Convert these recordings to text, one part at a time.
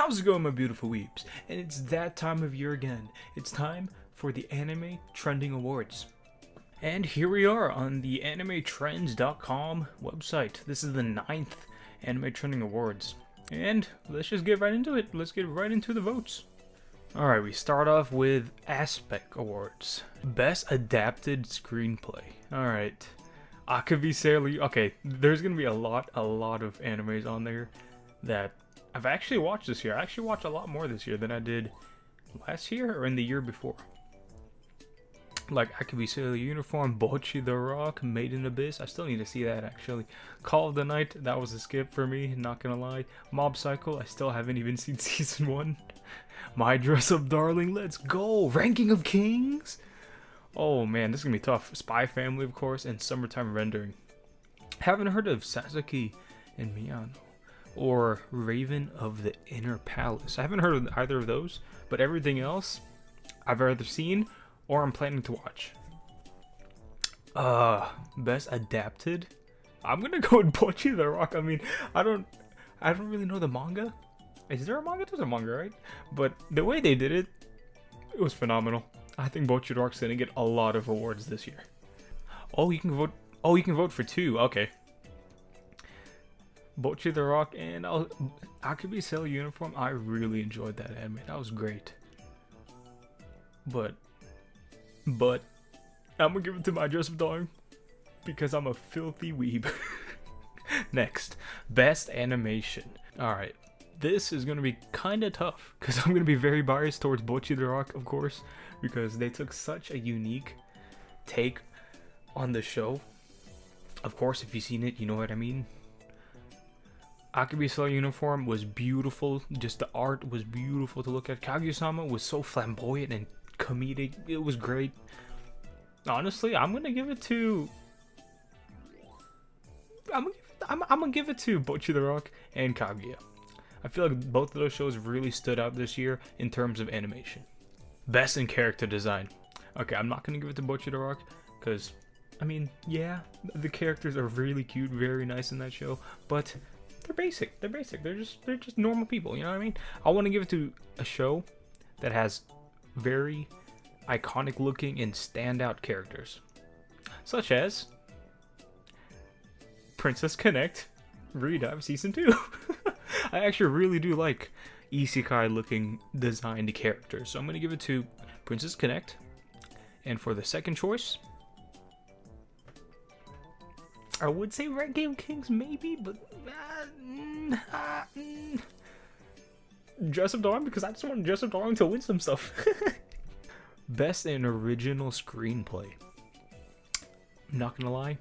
How's it going, my beautiful weeps? And it's that time of year again. It's time for the Anime Trending Awards. And here we are on the animetrends.com website. This is the 9th Anime Trending Awards. And let's just get right into it. Let's get right into the votes. Alright, we start off with Aspect Awards. Best Adapted Screenplay. Alright. Akabi Sailor... Okay, there's gonna be a lot of animes on there that I've actually watched this year. I actually watched a lot more this year than I did last year or in the year before. Like Akabi Sailor Uniform, Bocchi the Rock, Made in Abyss. I still need to see that actually. Call of the Night, that was a skip for me, not gonna lie. Mob Psycho, I still haven't even seen season 1. My Dress Up Darling, let's go! Ranking of Kings? Oh man, this is gonna be tough. Spy Family, of course, and Summertime Rendering. Haven't heard of Sasaki and Miyano. Or Raven of the Inner Palace. I haven't heard of either of those, but everything else I've either seen or I'm planning to watch. Best Adapted? I'm gonna go with Bocchi the Rock. I mean, I don't really know the manga. Is there a manga? There's a manga, right? But the way they did it, it was phenomenal. I think Bocchi the Rock's gonna get a lot of awards this year. Oh, you can vote. Oh, you can vote for 2. Okay. Bocchi the Rock and Akabi Sailor Uniform. I really enjoyed that anime. That was great. But I'm gonna give it to My Dress Up Darling because I'm a filthy weeb. Next, Best Animation. Alright, this is gonna be kinda tough because I'm gonna be very biased towards Bocchi the Rock, of course, because they took such a unique take on the show. Of course, if you've seen it, you know what I mean. Akabi Sailor Uniform was beautiful. Just the art was beautiful to look at. Kaguya-sama was so flamboyant and comedic. It was great. Honestly, I'm gonna give it to... I'm gonna give it to Bocchi the Rock and Kaguya. I feel like both of those shows really stood out this year in terms of animation. Best in Character Design. Okay, I'm not gonna give it to Bocchi the Rock because, I mean, yeah, the characters are really cute, very nice in that show, but they're basic. They're basic. They're just normal people. You know what I mean? I want to give it to a show that has very iconic looking and standout characters, such as Princess Connect Redive Season 2. I actually really do like isekai looking designed characters, so I'm gonna give it to Princess Connect. And for the second choice, I would say Ranking of Kings maybe, but Dress Up Darling, because I just want Dress Up Darling to win some stuff. Best in Original Screenplay. Not gonna lie,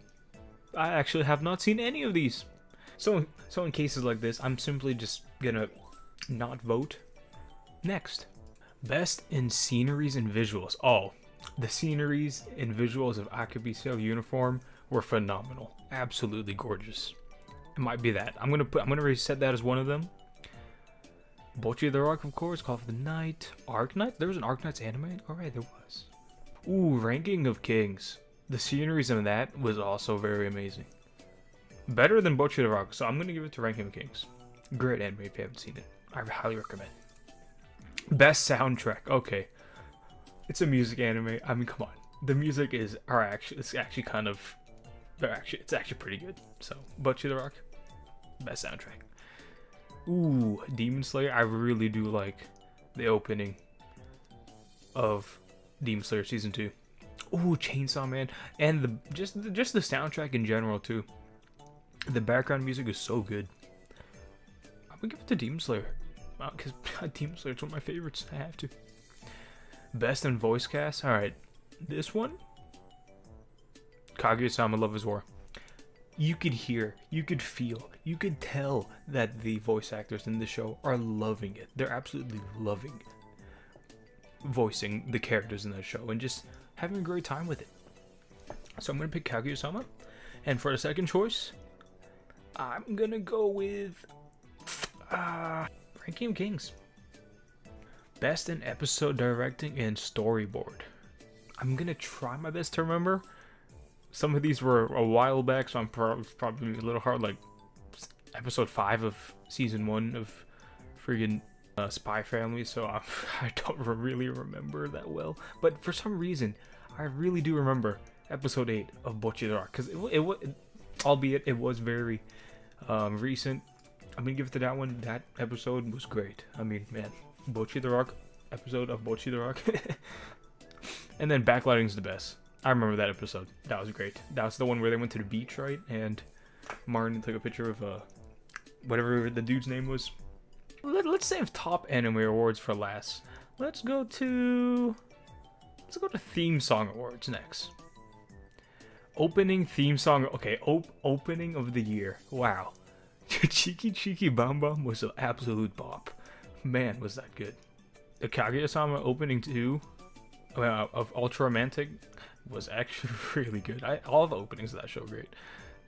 I actually have not seen any of these. So in cases like this, I'm simply just gonna not vote. Next, Best in Sceneries and Visuals. Oh, the sceneries and visuals of Akabi Sailor Uniform were phenomenal. Absolutely gorgeous. It might be that. I'm gonna reset that as one of them. Bocchi the Rock, of course. Call of the Night. Arknight? There was an Arknight's anime? Alright, there was. Ooh, Ranking of Kings. The sceneries in that was also very amazing. Better than Bocchi the Rock, so I'm gonna give it to Ranking of Kings. Great anime if you haven't seen it. I highly recommend. Best Soundtrack. Okay. It's a music anime. I mean, come on. The music is... it's actually kind of... it's actually pretty good. So, Bocchi the Rock. Best soundtrack. Ooh, Demon Slayer. I really do like the opening of Demon Slayer Season 2. Ooh, Chainsaw Man. And just the soundtrack in general, too. The background music is so good. I'm gonna give it to Demon Slayer. Because Demon Slayer is one of my favorites. I have to. Best in Voice Cast. Alright. This one, Kaguya-sama Love is War. You could hear, you could feel, you could tell that the voice actors in the show are loving it. They're absolutely loving voicing the characters in that show and just having a great time with it. So I'm going to pick Kaguya-sama. And for the second choice, I'm going to go with Ranking of Kings. Best in Episode Directing and Storyboard. I'm going to try my best to remember. Some of these were a while back, so I'm probably a little hard, like episode 5 of season 1 of friggin' Spy Family, so I don't really remember that well. But for some reason, I really do remember episode 8 of Bocchi the Rock, because albeit it was very recent. I'm gonna give it to that one. That episode was great. I mean, man, Bocchi the Rock episode of Bocchi the Rock. And then Backlighting's the best. I remember that episode. That was great. That was the one where they went to the beach, right? And Martin took a picture of whatever the dude's name was. Let's save top anime awards for last. Let's go to theme song awards next. Opening theme song. Okay, opening of the year. Wow. Cheeky Cheeky Bam Bam was an absolute bop. Man, was that good. The Kaguya-sama opening 2 of Ultra Romantic was actually really good. All the openings of that show are great.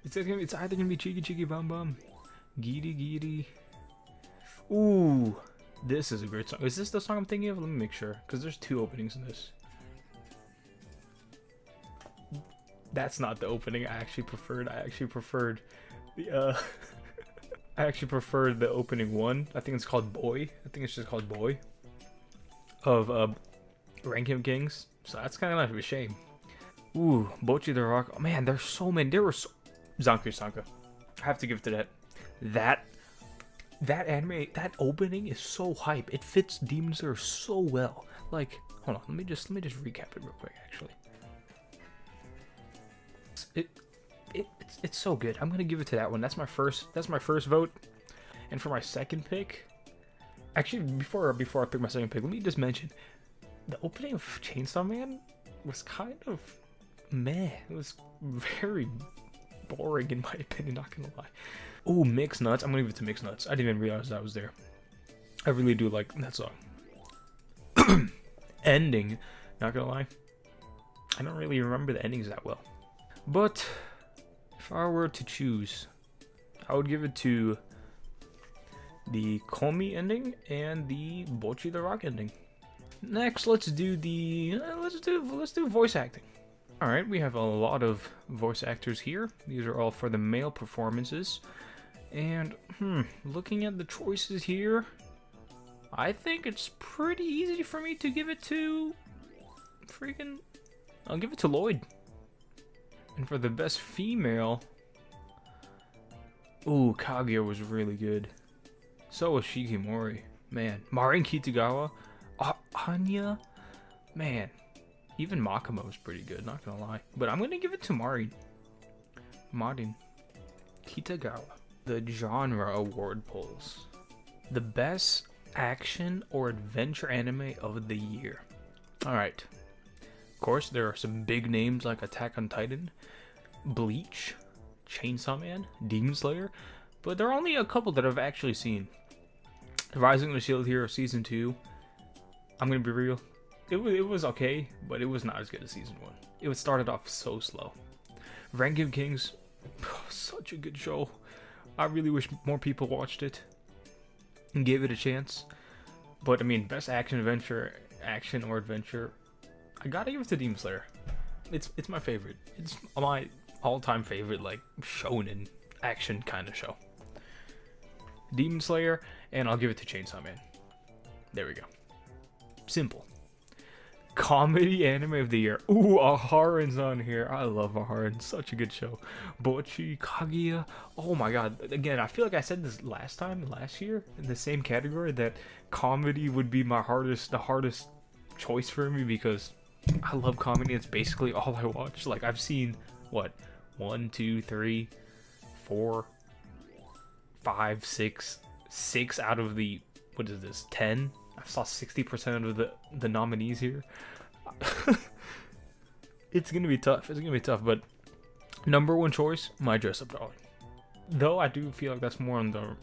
It's either gonna be Cheeky Cheeky Bam Bam, Giri Giri. Ooh, this is a great song. Is this the song I'm thinking of? Let me make sure, because there's 2 openings in this. That's not the opening I actually preferred. I actually preferred the I actually preferred the opening one. I think it's called Boy. I think it's just called Boy. Of Ranking Kings. So that's kind of a shame. Ooh, Bocchi the Rock. Oh, man, there's so many. There were Zanku Sanka. I have to give it to that. That anime, that opening is so hype. It fits Demon Slayer so well. Like, hold on, let me just recap it real quick. Actually, it's so good. I'm gonna give it to that one. That's my first vote. And for my second pick, actually, before I pick my second pick, let me just mention the opening of Chainsaw Man was kind of meh. It was very boring in my opinion. Not gonna lie. Ooh, Mixed Nuts. I'm gonna give it to Mixed Nuts. I didn't even realize that was there. I really do like that song. Ending. Not gonna lie. I don't really remember the endings that well. But if I were to choose, I would give it to the Komi ending and the Bocchi the Rock ending. Next, let's do voice acting. All right, we have a lot of voice actors here. These are all for the male performances. And looking at the choices here, I think it's pretty easy for me to give it to I'll give it to Lloyd. And for the best female, ooh, Kaguya was really good. So was Shikimori. Man, Marin Kitagawa, Anya, man, even Makima was pretty good, not gonna lie. But I'm gonna give it to Marin Kitagawa. The genre award polls. The best action or adventure anime of the year. Alright. Of course, there are some big names like Attack on Titan, Bleach, Chainsaw Man, Demon Slayer, but there are only a couple that I've actually seen. Rising of the Shield Hero Season 2, I'm gonna be real, it was okay, but it was not as good as Season 1. It started off so slow. Ranking of Kings, such a good show. I really wish more people watched it and gave it a chance. But I mean, best action or adventure, I gotta give it to Demon Slayer. It's my favorite. It's my all-time favorite, like, shonen action kind of show. Demon Slayer, and I'll give it to Chainsaw Man. There we go. Simple. Comedy anime of the year. Ooh, Aharon's on here. I love Aharon. Such a good show. Bocchi, Kaguya. Oh my god. Again, I feel like I said this last year, in the same category, that comedy would be the hardest choice for me, because I love comedy. It's basically all I watch. Like, I've seen, what, 1, 2, 3, 4, 5, 6 out of the, what is this, 10? I saw 60% of the nominees here. It's gonna be tough. But number one choice, My Dress Up Darling. Though I do feel like that's more on the.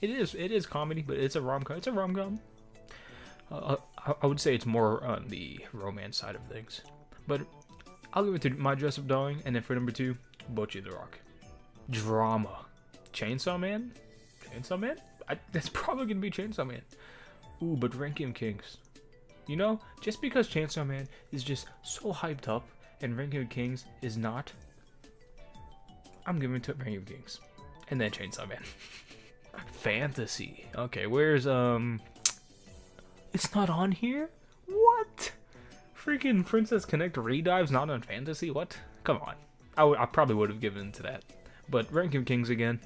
It is comedy, but it's a rom-com. I would say it's more on the romance side of things. But I'll give it to My Dress Up Darling, and then for number 2, Bocchi the Rock. Drama, Chainsaw Man. That's probably gonna be Chainsaw Man. Ooh, but Ranking of Kings. You know, just because Chainsaw Man is just so hyped up and Ranking of Kings is not, I'm giving it to Ranking of Kings. And then Chainsaw Man. Fantasy. Okay, where's It's not on here? What? Freaking Princess Connect Redive's not on Fantasy? What? Come on. I probably would have given to that. But Ranking Kings again.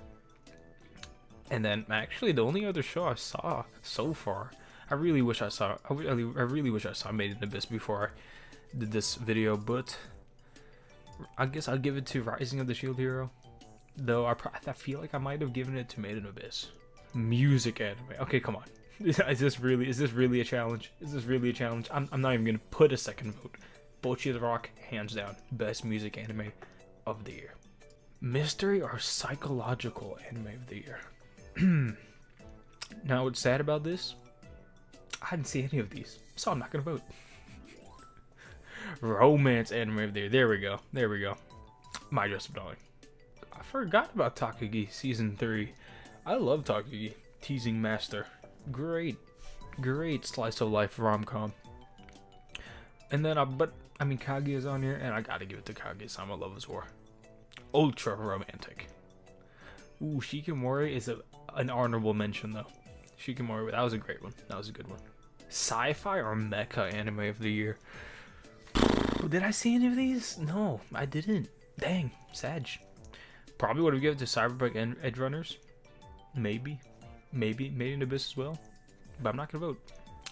And then, actually, the only other show I saw so far, I really wish I really wish I saw Made in Abyss before I did this video, but I guess I'll give it to Rising of the Shield Hero. Though I feel like I might have given it to Made in Abyss. Music anime. Okay, come on. Is this really a challenge? Is this really a challenge? I'm not even gonna put a second vote. Bocchi the Rock, hands down, best music anime of the year. Mystery or psychological anime of the year. Now, what's sad about this? I didn't see any of these, so I'm not gonna vote. Romance anime of the year. There we go. There we go. My Joseph Darling. I forgot about Takagi season 3. I love Takagi. Teasing Master. Great slice of life rom-com. And then Kaguya's on here, and I gotta give it to Kaguya-sama Love is War. Ultra romantic. Ooh, Shikimori is an honorable mention though. Shikimori, that was a great one. That was a good one. Sci-fi or mecha anime of the year. Did I see any of these? No, I didn't. Dang, Sag. Probably would have given it to Cyberpunk Edge Runners. Maybe Made in Abyss as well. But I'm not gonna vote.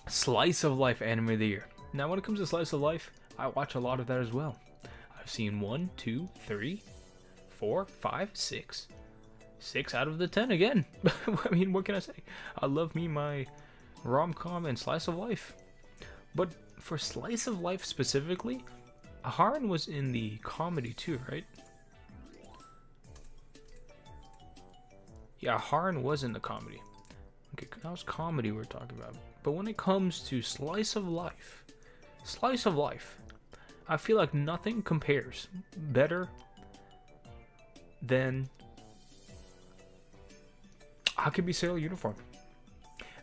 Slice of life anime of the year. Now, when it comes to slice of life, I watch a lot of that as well. I've seen 1, 2, 3, 4, 5, 6. 6 out of the 10 again. I mean, what can I say? I love me my rom-com and slice of life. But for slice of life specifically, Haran was in the comedy too, right? Yeah, Haran was in the comedy. Okay, that was comedy we're talking about. But when it comes to slice of life, I feel like nothing compares better than Akebi Sailor Uniform.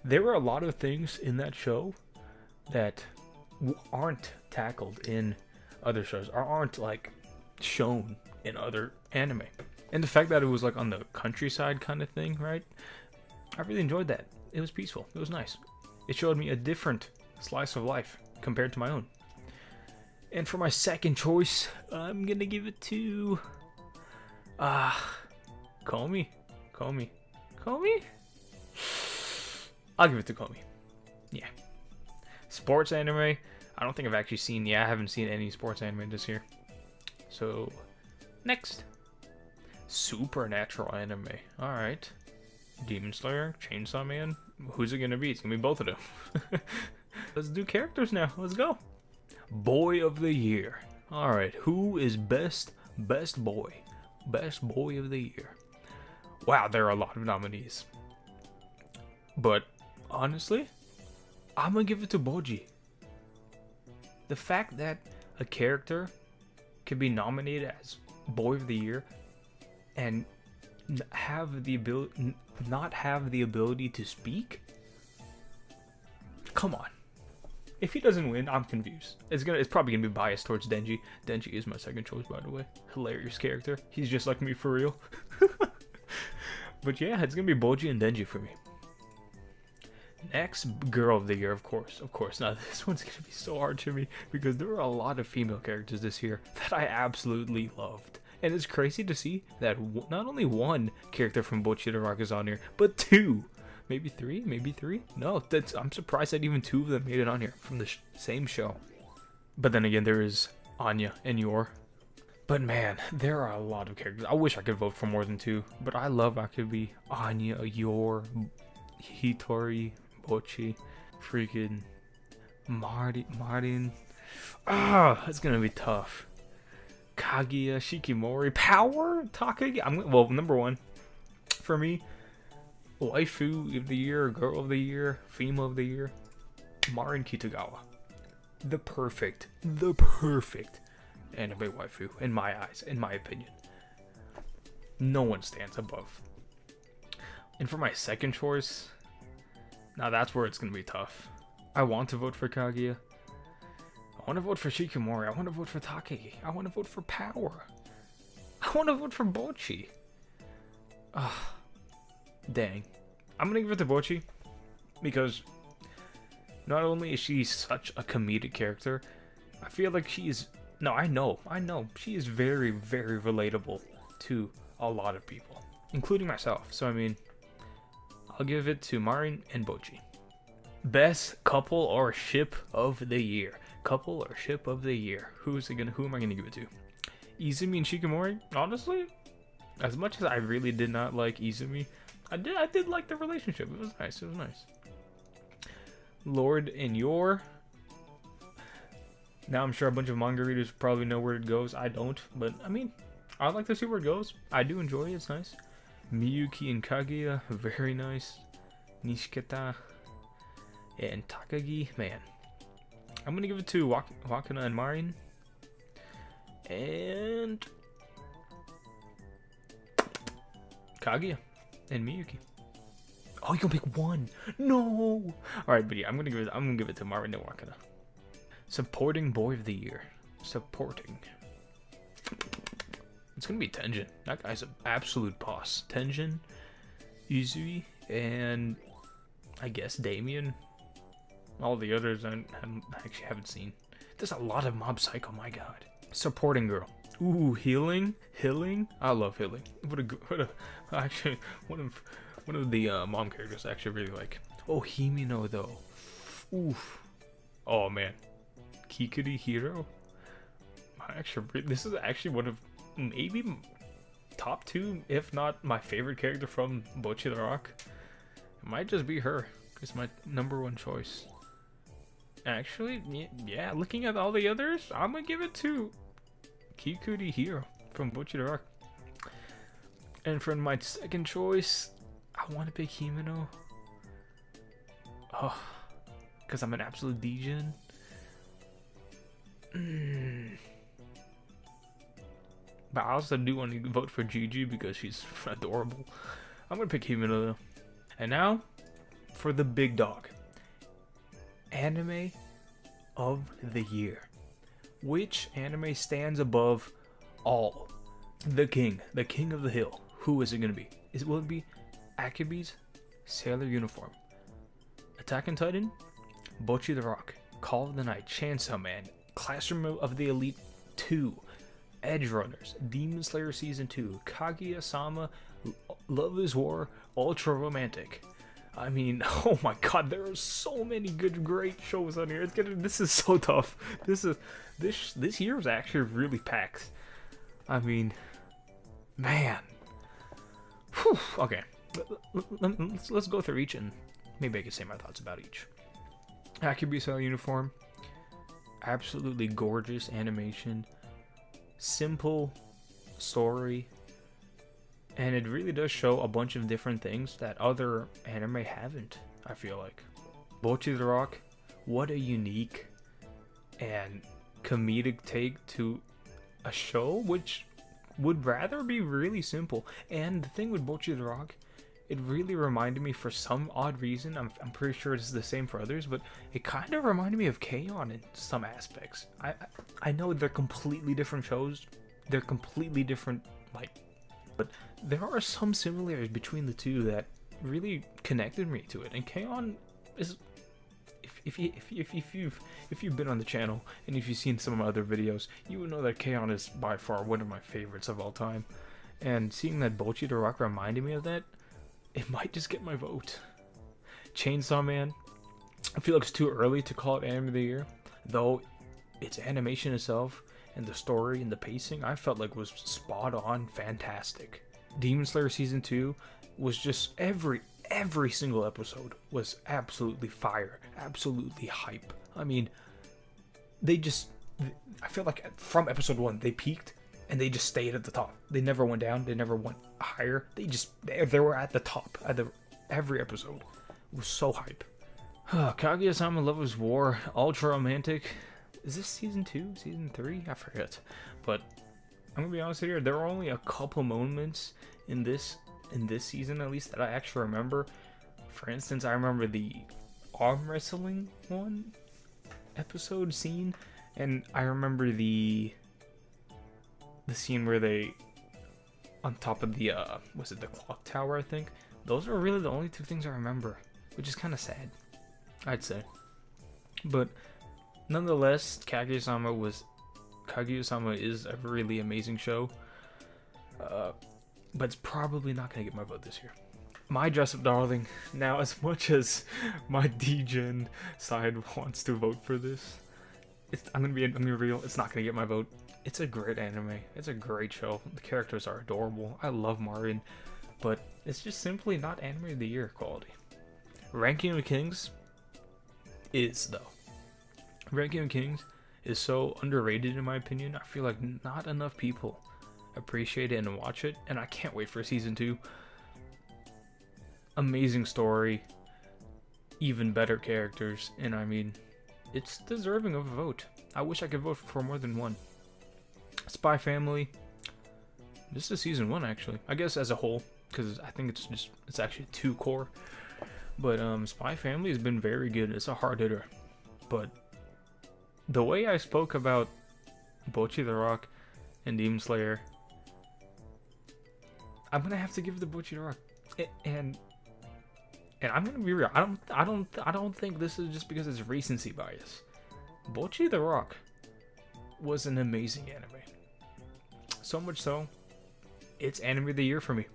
There were a lot of things in that show that aren't tackled in other shows, or aren't like shown in other anime. And the fact that it was like on the countryside kind of thing, right? I really enjoyed that. It was peaceful. It was nice. It showed me a different slice of life compared to my own. And for my second choice, I'm gonna give it to Komi. I'll give it to Komi. Yeah. Sports anime. I don't think I've actually seen. Yeah, I haven't seen any sports anime this year. So, next. Supernatural anime. Alright. Demon Slayer, Chainsaw Man. Who's it gonna be? It's gonna be both of them. Let's do characters now. Let's go. Boy of the Year. Alright, who is best boy? Best boy of the year. Wow, there are a lot of nominees. But, honestly, I'm gonna give it to Bojji. The fact that a character can be nominated as Boy of the Year and have the ability, not have the ability to speak? Come on. If he doesn't win, I'm confused. It's probably gonna be biased towards Denji. Denji is my second choice, by the way. Hilarious character. He's just like me for real. But yeah, it's gonna be Bojji and Denji for me. Next, Girl of the Year, of course. Now, this one's gonna be so hard to me because there were a lot of female characters this year that I absolutely loved. And it's crazy to see that not only one character from Bocchi the Rock is on here, but 2. Maybe 3? No, I'm surprised that even 2 of them made it on here from the same show. But then again, there is Anya and Yor. But man, there are a lot of characters. I wish I could vote for more than 2, but I love Akebi, Anya, Yor, Hitori, Bocchi, freaking Martin. It's gonna be tough. Kaguya, Shikimori, Power, Takagi. Well, number 1 for me, waifu of the year, girl of the year, female of the year, Marin Kitagawa. The perfect anime waifu in my eyes, in my opinion. No one stands above. And for my second choice, now that's where it's gonna be tough. I want to vote for Kaguya. I want to vote for Shikimori. I want to vote for Takagi. I want to vote for Power. I want to vote for Bocchi. Dang. I'm going to give it to Bocchi because Not only is she such a comedic character, I feel like she's no, I know, she is very, very relatable to a lot of people, including myself. So I mean, I'll give it to Marin and Bocchi. Best couple or ship of the year. Couple or ship of the year. Who am I gonna give it to? Izumi and Shikimori? Honestly, as much as I really did not like Izumi, I did like the relationship. It was nice. Lord and Yor. Now I'm sure a bunch of manga readers probably know where it goes. I don't, but I mean, I'd like to see where it goes. I do enjoy it. It's nice. Miyuki and Kaguya, very nice. Nishiketa and Takagi, man. I'm gonna give it to Wakana and Marin. And Kaguya and Miyuki. Oh, you can pick one. No. All right, but yeah, I'm gonna give it to Marin and Wakana. Supporting boy of the year. Supporting. It's gonna be Tenjin. That guy's an absolute boss. Tenjin, Izui, and I guess Damien. All the others I actually haven't seen. There's a lot of Mob Psycho. My God. Supporting girl. Ooh, healing. I love healing. Actually one of the mom characters I actually really like. Oh, Himino though. Oof. Oh man. Kikuri Hero. This is actually one of maybe top 2, if not my favorite character from Bocchi the Rock. It might just be her. It's my #1 choice. Actually, yeah, looking at all the others, I'm gonna give it to Kikuri Hero from Bocchi the Rock. And for my second choice, I want to pick Himeno. Oh, because I'm an absolute degen. But I also do want to vote for Gigi because she's adorable. I'm gonna pick Himeno though. And now, for the big dog. Anime of the year. Which anime stands above all? The king of the hill. Who is it gonna be? Will it be Akibi's Sailor Uniform, Attack on Titan, Bocchi the Rock, Call of the Night, Chainsaw Man, Classroom of the Elite 2, Edge Runners, Demon Slayer Season 2, Kaguya-sama, Love is War, Ultra Romantic? I mean, oh my God, there are so many great shows on here. This is so tough. This year is actually really packed. I mean, man. Whew. Okay, let's go through each and maybe I can say my thoughts about each. Akibi Sailor Uniform, absolutely gorgeous animation, simple story. And it really does show a bunch of different things that other anime haven't, I feel like. Bocchi the Rock, what a unique and comedic take to a show which would rather be really simple. And the thing with Bocchi the Rock, it really reminded me for some odd reason, I'm pretty sure it's the same for others, but it kind of reminded me of K-On! In some aspects. I know they're completely different shows, they're completely different, like, but there are some similarities between the two that really connected me to it. And K-On! Is, if you've been on the channel and if you've seen some of my other videos, you would know that K-On! Is by far one of my favorites of all time. And seeing that Bocchi the Rock reminded me of that, it might just get my vote. Chainsaw Man, I feel like it's too early to call it anime of the year, though its animation itself and the story and the pacing I felt like was spot on, fantastic. Demon Slayer Season 2 was just every single episode was absolutely fire, absolutely hype. I mean, I feel like from episode 1 they peaked and they just stayed at the top. They never went down, they never went higher. They were at the top at every episode. It was so hype. Kaguya-sama Love is War, Ultra Romantic. Is this season 2? Season 3? I forget. But I'm gonna be honest here, there were only a couple moments in this season at least that I actually remember. For instance, I remember the arm wrestling episode scene, and I remember the scene where they on top of the was it the clock tower, I think. Those are really the only two things I remember, which is kind of sad, I'd say. But nonetheless, Kaguya-sama is a really amazing show. But it's probably not gonna get my vote this year. My Dress Up Darling. Now, as much as my DGen side wants to vote for this, I'm gonna be real. It's not gonna get my vote. It's a great anime. It's a great show. The characters are adorable. I love Marin, but it's just simply not Anime of the Year quality. Ranking of Kings is, though. Ranking of Kings is so underrated in my opinion. I feel like not enough people appreciate it and watch it, and I can't wait for season 2. Amazing story, even better characters, and I mean, it's deserving of a vote. I wish I could vote for more than one. Spy Family. This is season 1 actually. I guess as a whole, because I think it's actually 2 core. But Spy Family has been very good. It's a hard hitter. But the way I spoke about Bocchi the Rock and Demon Slayer, I'm gonna have to give the Bocchi the Rock. And I'm gonna be real. I don't think this is just because it's recency bias. Bocchi the Rock was an amazing anime. So much so, it's Anime of the Year for me.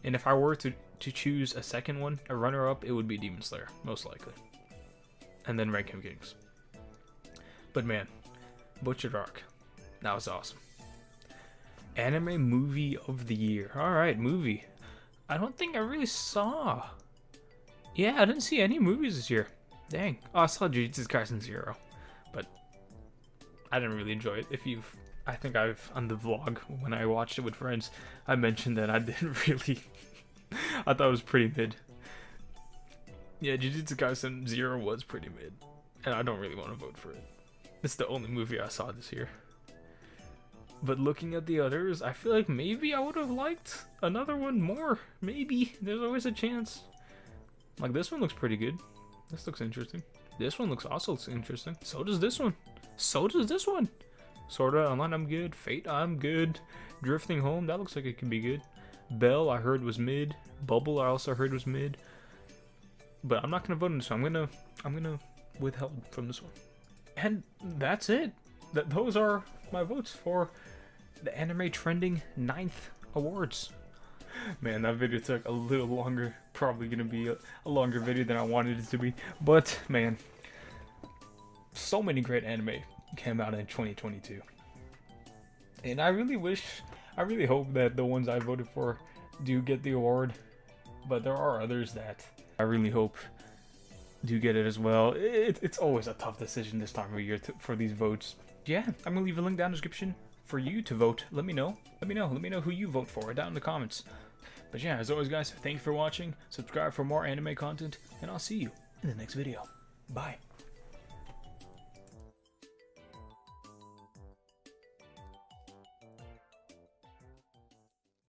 And if I were to choose a second one, a runner-up, it would be Demon Slayer, most likely. And then Ranking of Kings. But man, Bocchi the Rock, that was awesome. Anime Movie of the Year. Alright, movie. I don't think I really saw. Yeah, I didn't see any movies this year. Dang. Oh, I saw Jujutsu Kaisen 0. But I didn't really enjoy it. I think on the vlog, when I watched it with friends, I mentioned that I didn't really. I thought it was pretty mid. Yeah, Jujutsu Kaisen 0 was pretty mid. And I don't really want to vote for it. It's the only movie I saw this year. But looking at the others, I feel like maybe I would have liked another one more. Maybe. There's always a chance. Like, this one looks pretty good. This looks interesting. This one looks also interesting. So does this one. So does this one. Sword Art Online, I'm good. Fate, I'm good. Drifting Home, that looks like it could be good. Bell, I heard was mid. Bubble, I also heard was mid. But I'm not gonna vote on this one. I'm gonna withhold from this one. And that's it. Those are my votes for the Anime Trending 9th Awards. Man, that video took a little longer. Probably gonna be a longer video than I wanted it to be. But man, so many great anime came out in 2022. And I really hope that the ones I voted for do get the award. But there are others that I really hope do get it as well. It's always a tough decision this time of year for these votes. Yeah, I'm gonna leave a link down in the description for you to vote. Let me know who you vote for down in the comments. But yeah, as always guys, thank you for watching. Subscribe for more anime content, and I'll see you in the next video. Bye.